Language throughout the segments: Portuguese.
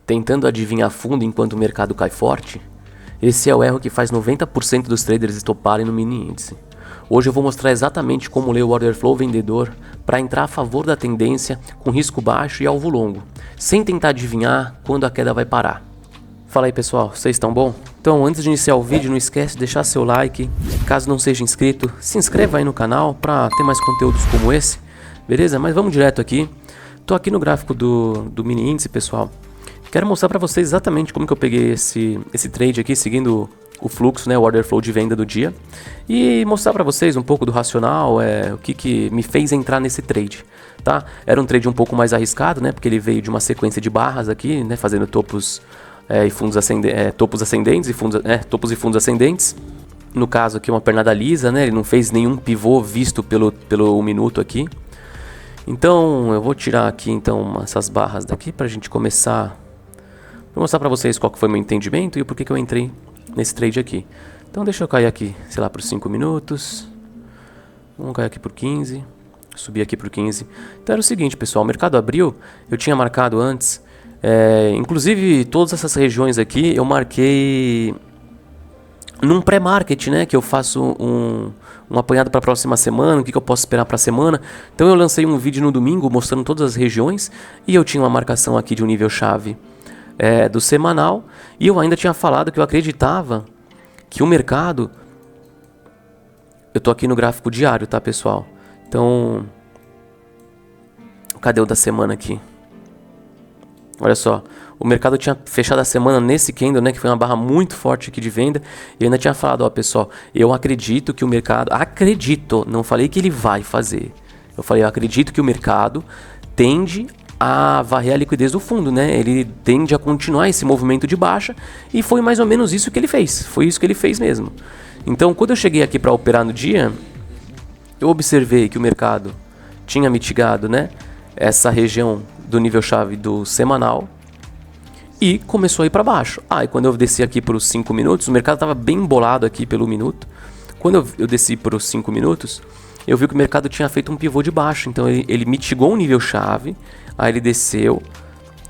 tentando adivinhar fundo enquanto o mercado cai forte? Esse é o erro que faz 90% dos traders estoparem no mini índice. Hoje eu vou mostrar exatamente como ler o order flow vendedor para entrar a favor da tendência com risco baixo e alvo longo, sem tentar adivinhar quando a queda vai parar. Fala aí pessoal, vocês estão bom? Então antes de iniciar o vídeo não esquece de deixar seu like, caso não seja inscrito, se inscreva aí no canal para ter mais conteúdos como esse, beleza? Mas vamos direto aqui, tô aqui no gráfico do mini índice pessoal, quero mostrar para vocês exatamente como que eu peguei esse trade aqui seguindo o fluxo, né, o order flow de venda do dia e mostrar para vocês um pouco do racional, o que me fez entrar nesse trade, tá? Era um trade um pouco mais arriscado, né, porque ele veio de uma sequência de barras aqui, né, fazendo topos e fundos topos ascendentes e topos e fundos ascendentes. No caso aqui uma pernada lisa, né? Ele não fez nenhum pivô visto pelo 1 minuto aqui. Então eu vou tirar aqui então essas barras daqui para a gente começar. Vou mostrar para vocês qual que foi meu entendimento e o porquê que eu entrei nesse trade aqui. Então deixa eu cair aqui, sei lá, por 5 minutos. Vamos cair aqui por 15. Subir aqui por 15. Então era o seguinte, pessoal, o mercado abriu, eu tinha marcado antes. Inclusive todas essas regiões aqui eu marquei num pré-market, né, que eu faço um apanhado para a próxima semana, o que eu posso esperar para a semana. Então eu lancei um vídeo no domingo mostrando todas as regiões e eu tinha uma marcação aqui de um nível chave do semanal e eu ainda tinha falado que eu acreditava que o mercado, eu tô aqui no gráfico diário, tá pessoal? Então cadê o da semana aqui? Olha só, o mercado tinha fechado a semana nesse candle, né, que foi uma barra muito forte aqui de venda. E eu ainda tinha falado, ó pessoal, eu acredito que o mercado, não falei que ele vai fazer. Eu falei, eu acredito que o mercado tende a varrer a liquidez do fundo, né? Ele tende a continuar esse movimento de baixa e foi mais ou menos isso que ele fez. Foi isso que ele fez mesmo. Então, quando eu cheguei aqui para operar no dia, eu observei que o mercado tinha mitigado, né, essa região do nível chave do semanal e começou a ir para baixo. E quando eu desci aqui para os 5 minutos, o mercado estava bem embolado aqui pelo minuto. Quando eu desci para os 5 minutos, eu vi que o mercado tinha feito um pivô de baixo. Então ele mitigou um nível chave, aí ele desceu,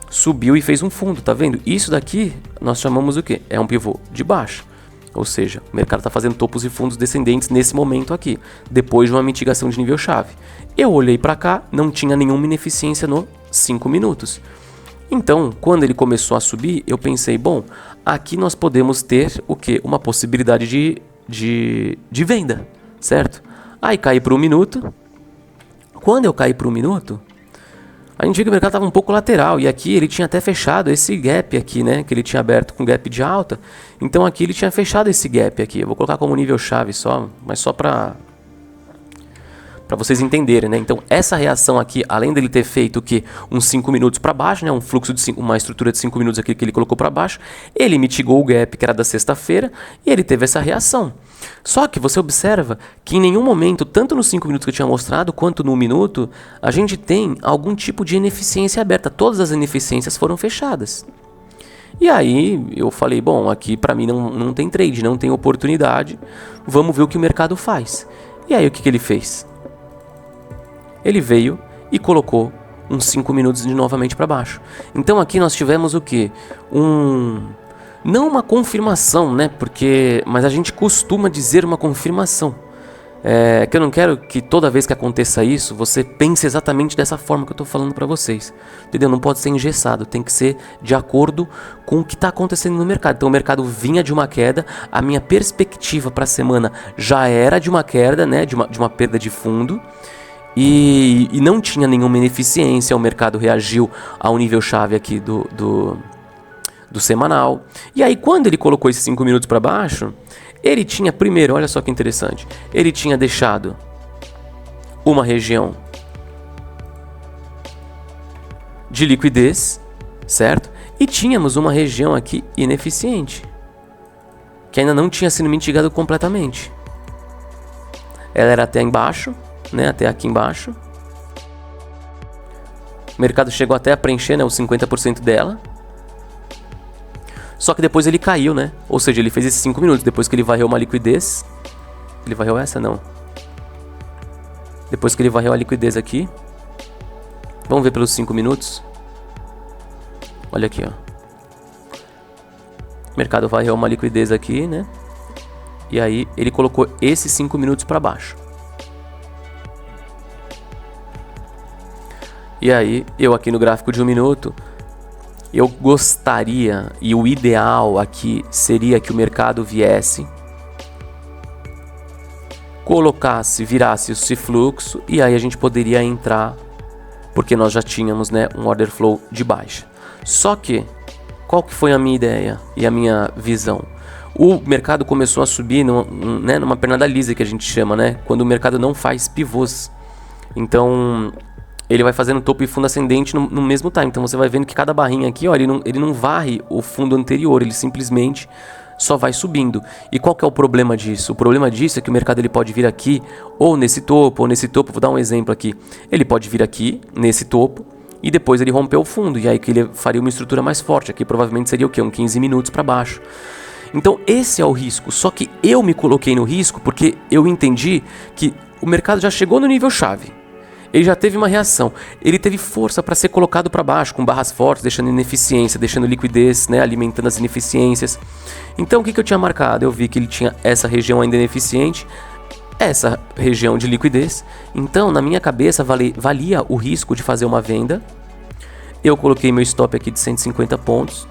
subiu e fez um fundo, tá vendo? Isso daqui nós chamamos o quê? É um pivô de baixo. Ou seja, o mercado está fazendo topos e fundos descendentes nesse momento aqui, depois de uma mitigação de nível chave. Eu olhei para cá, não tinha nenhuma ineficiência no 5 minutos. Então, quando ele começou a subir, eu pensei, bom, aqui nós podemos ter o quê? Uma possibilidade de venda, certo? Aí caí para 1 minuto. Quando eu caí para 1 minuto, a gente viu que o mercado estava um pouco lateral. E aqui ele tinha até fechado esse gap aqui, né? Que ele tinha aberto com gap de alta. Então aqui ele tinha fechado esse gap aqui. Eu vou colocar como nível chave só, mas só para vocês entenderem, né? Então essa reação aqui, além dele ter feito o que? Uns 5 minutos para baixo, né? Um fluxo de uma estrutura de 5 minutos aqui que ele colocou para baixo. Ele mitigou o gap que era da sexta-feira e ele teve essa reação. Só que você observa que em nenhum momento, tanto nos 5 minutos que eu tinha mostrado, quanto no 1 minuto, a gente tem algum tipo de ineficiência aberta. Todas as ineficiências foram fechadas. E aí eu falei, bom, aqui para mim não tem trade, não tem oportunidade. Vamos ver o que o mercado faz. E aí o que ele fez? Ele veio e colocou uns 5 minutos de novamente para baixo. Então aqui nós tivemos o que? Não uma confirmação, né? Mas a gente costuma dizer uma confirmação. Que eu não quero que toda vez que aconteça isso, você pense exatamente dessa forma que eu estou falando para vocês. Entendeu? Não pode ser engessado, tem que ser de acordo com o que está acontecendo no mercado. Então o mercado vinha de uma queda, a minha perspectiva para a semana já era de uma queda, né? De uma perda de fundo. E não tinha nenhuma ineficiência, o mercado reagiu ao nível chave aqui do semanal. E aí quando ele colocou esses 5 minutos para baixo, ele tinha primeiro, olha só que interessante, ele tinha deixado uma região de liquidez, certo? E tínhamos uma região aqui ineficiente, que ainda não tinha sido mitigado completamente. Ela era até embaixo, né, até aqui embaixo. O mercado chegou até a preencher, né, os 50% dela. Só que depois ele caiu, né? Ou seja, ele fez esses 5 minutos. Depois que ele varreu uma liquidez. Ele varreu essa? Não. Depois que ele varreu a liquidez aqui. Vamos ver pelos 5 minutos. Olha aqui, ó. O mercado varreu uma liquidez aqui, né? E aí ele colocou esses 5 minutos para baixo. E aí, eu aqui no gráfico de 1 minuto, eu gostaria, e o ideal aqui seria que o mercado viesse, colocasse, virasse esse fluxo, e aí a gente poderia entrar, porque nós já tínhamos, né, um order flow de baixa. Só que, qual que foi a minha ideia e a minha visão? O mercado começou a subir numa pernada lisa, que a gente chama, né? Quando o mercado não faz pivôs. Então, ele vai fazendo topo e fundo ascendente no mesmo time. Então, você vai vendo que cada barrinha aqui, ó, ele não varre o fundo anterior, ele simplesmente só vai subindo. E qual que é o problema disso? O problema disso é que o mercado ele pode vir aqui, ou nesse topo, Vou dar um exemplo aqui. Ele pode vir aqui, nesse topo, e depois ele romper o fundo. E aí que ele faria uma estrutura mais forte. Aqui provavelmente seria o quê? 15 minutos para baixo. Então esse é o risco, só que eu me coloquei no risco porque eu entendi que o mercado já chegou no nível chave, ele já teve uma reação, ele teve força para ser colocado para baixo, com barras fortes, deixando ineficiência, deixando liquidez, né, alimentando as ineficiências. Então o que eu tinha marcado? Eu vi que ele tinha essa região ainda ineficiente, essa região de liquidez, então na minha cabeça valia o risco de fazer uma venda. Eu coloquei meu stop aqui de 150 pontos.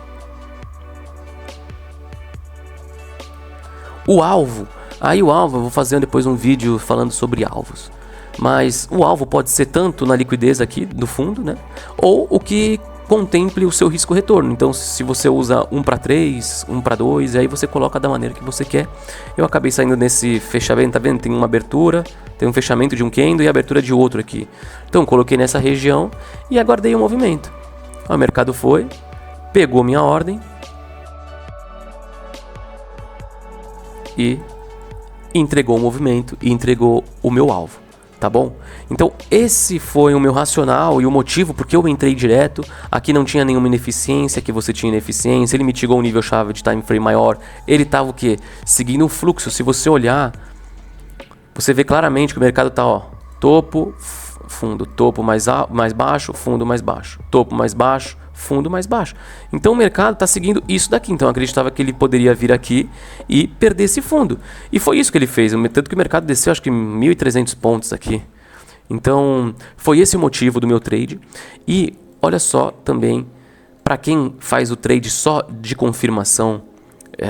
O alvo, eu vou fazer depois um vídeo falando sobre alvos. Mas o alvo pode ser tanto na liquidez aqui do fundo, né? Ou o que contemple o seu risco retorno. Então se você usa 1 para 3, 1 para 2, e aí você coloca da maneira que você quer. Eu acabei saindo nesse fechamento, tá vendo? Tem uma abertura, tem um fechamento de um candle e abertura de outro aqui. Então coloquei nessa região e aguardei o movimento. O mercado foi, pegou minha ordem, e entregou o movimento e entregou o meu alvo, tá bom? Então esse foi o meu racional e o motivo porque eu entrei direto. Aqui não tinha nenhuma ineficiência, aqui você tinha ineficiência, ele mitigou um nível chave de time frame maior, ele tava o quê? Seguindo o fluxo. Se você olhar, você vê claramente que o mercado tá, ó, topo, fundo, topo mais baixo, fundo mais baixo, topo mais baixo, fundo mais baixo. Então o mercado está seguindo isso daqui. Então eu acreditava que ele poderia vir aqui e perder esse fundo. E foi isso que ele fez. Tanto que o mercado desceu acho que 1.300 pontos aqui. Então foi esse o motivo do meu trade. E olha só também, para quem faz o trade só de confirmação,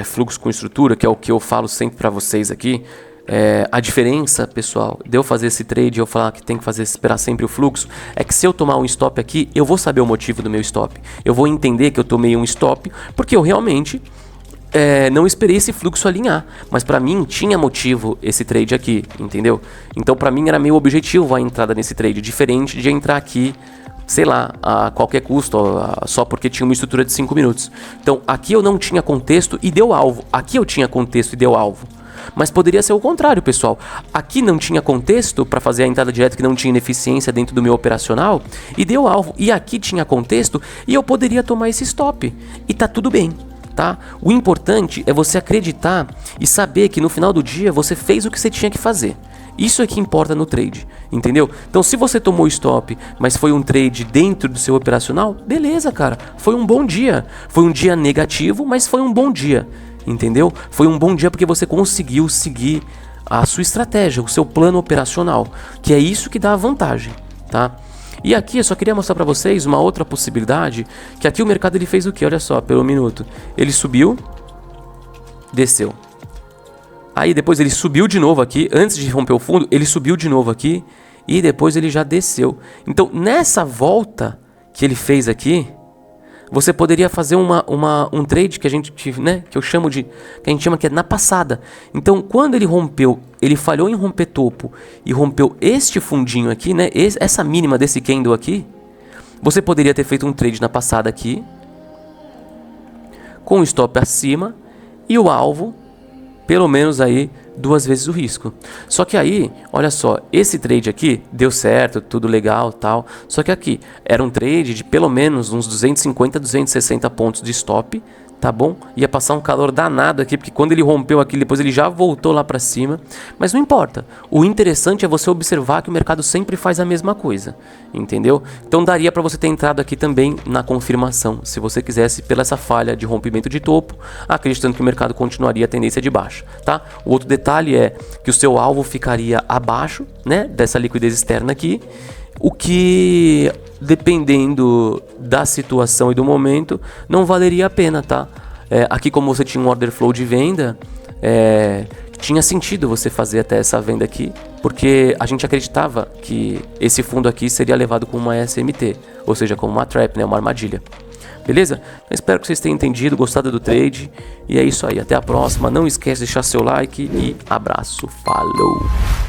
fluxo com estrutura, que é o que eu falo sempre para vocês aqui. A diferença, pessoal, de eu fazer esse trade e eu falar que tem que esperar sempre o fluxo, é que se eu tomar um stop aqui, eu vou saber o motivo do meu stop. Eu vou entender que eu tomei um stop porque eu realmente não esperei esse fluxo alinhar. Mas pra mim tinha motivo esse trade aqui, entendeu? Então pra mim era meio objetivo a entrada nesse trade, diferente de entrar aqui, sei lá, a qualquer custo, só porque tinha uma estrutura de 5 minutos. Então aqui eu não tinha contexto e deu alvo. Aqui eu tinha contexto e deu alvo. Mas poderia ser o contrário, pessoal. Aqui não tinha contexto para fazer a entrada direta, que não tinha ineficiência dentro do meu operacional, e deu alvo. E aqui tinha contexto e eu poderia tomar esse stop. E tá tudo bem, tá? O importante é você acreditar e saber que no final do dia você fez o que você tinha que fazer. Isso é que importa no trade, entendeu? Então se você tomou stop, mas foi um trade dentro do seu operacional, beleza, cara. Foi um bom dia. Foi um dia negativo, mas foi um bom dia. Entendeu? Foi um bom dia porque você conseguiu seguir a sua estratégia, o seu plano operacional, que é isso que dá a vantagem, tá? E aqui eu só queria mostrar para vocês uma outra possibilidade, que aqui o mercado ele fez o que? Olha só, pelo minuto. Ele subiu, desceu. Aí depois ele subiu de novo aqui, antes de romper o fundo, ele subiu de novo aqui e depois ele já desceu. Então nessa volta que ele fez aqui, você poderia fazer um trade que a gente, né, que eu chamo de, que a gente chama que é na passada. Então, quando ele rompeu, ele falhou em romper topo e rompeu este fundinho aqui, né, essa mínima desse candle aqui, você poderia ter feito um trade na passada aqui, com o stop acima e o alvo, pelo menos aí 2 vezes o risco. Só que aí, olha só, esse trade aqui deu certo, tudo legal, tal. Só que aqui era um trade de pelo menos uns 250, 260 pontos de stop, tá bom? Ia passar um calor danado aqui, porque quando ele rompeu aqui, depois ele já voltou lá pra cima. Mas não importa. O interessante é você observar que o mercado sempre faz a mesma coisa, entendeu? Então daria pra você ter entrado aqui também na confirmação, se você quisesse, pela essa falha de rompimento de topo, acreditando que o mercado continuaria a tendência de baixa, tá? O outro detalhe é que o seu alvo ficaria abaixo, né, dessa liquidez externa aqui, o que, dependendo da situação e do momento, não valeria a pena, tá? Aqui, como você tinha um order flow de venda, tinha sentido você fazer até essa venda aqui, porque a gente acreditava que esse fundo aqui seria levado como uma SMT, ou seja, como uma trap, né, uma armadilha. Beleza? Eu espero que vocês tenham entendido, gostado do trade, e é isso aí, até a próxima. Não esquece de deixar seu like e abraço, falou!